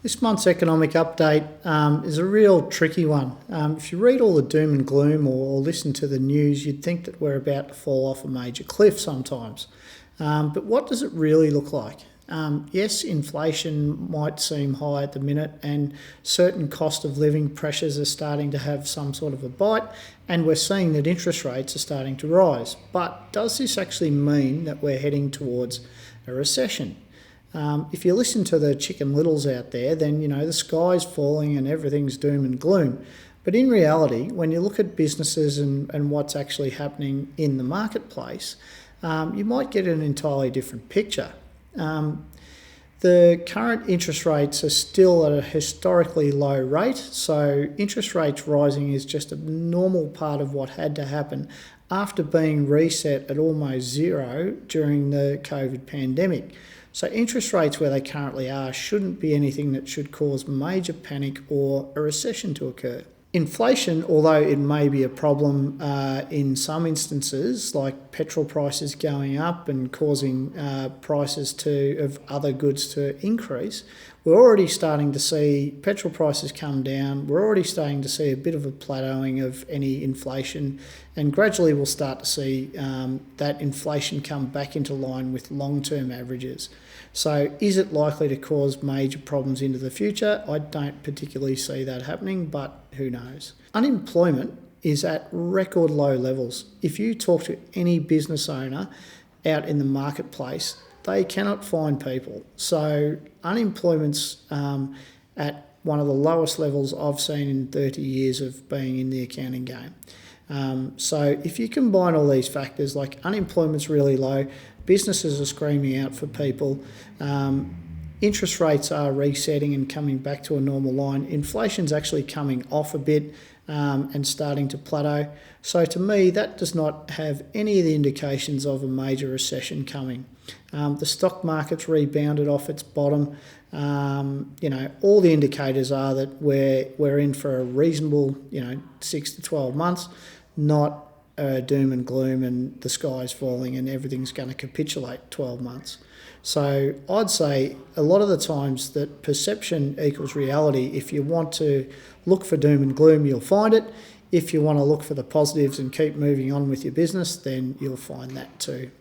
This month's economic update is a real tricky one. If you read all the doom and gloom or listen to the news, you'd think that we're about to fall off a major cliff sometimes. But what does it really look like? Yes, inflation might seem high at the minute, and certain cost of living pressures are starting to have some sort of a bite, and we're seeing that interest rates are starting to rise. But does this actually mean that we're heading towards a recession? If you listen to the Chicken Littles out there, then you know the sky's falling and everything's doom and gloom. But in reality, when you look at businesses and what's actually happening in the marketplace, you might get an entirely different picture. The current interest rates are still at a historically low rate, so interest rates rising is just a normal part of what had to happen after being reset at almost zero during the COVID pandemic. So interest rates where they currently are shouldn't be anything that should cause major panic or a recession to occur. Inflation, although it may be a problem in some instances, like petrol prices going up and causing prices of other goods to increase, we're already starting to see petrol prices come down. We're already starting to see a bit of a plateauing of any inflation, and gradually we'll start to see that inflation come back into line with long-term averages. So is it likely to cause major problems into the future? I don't particularly see that happening, but who knows? Unemployment is at record low levels. If you talk to any business owner out in the marketplace, they cannot find people. So unemployment's at one of the lowest levels I've seen in 30 years of being in the accounting game. So if you combine all these factors, like unemployment's really low, businesses are screaming out for people, interest rates are resetting and coming back to a normal line, inflation's actually coming off a bit and starting to plateau. So to me, that does not have any of the indications of a major recession coming. The stock market's rebounded off its bottom. All the indicators are that we're in for a reasonable, 6 to 12 months, not doom and gloom and the sky's falling and everything's going to capitulate 12 months. So I'd say a lot of the times that perception equals reality. If you want to look for doom and gloom, you'll find it. If you want to look for the positives and keep moving on with your business, then you'll find that too.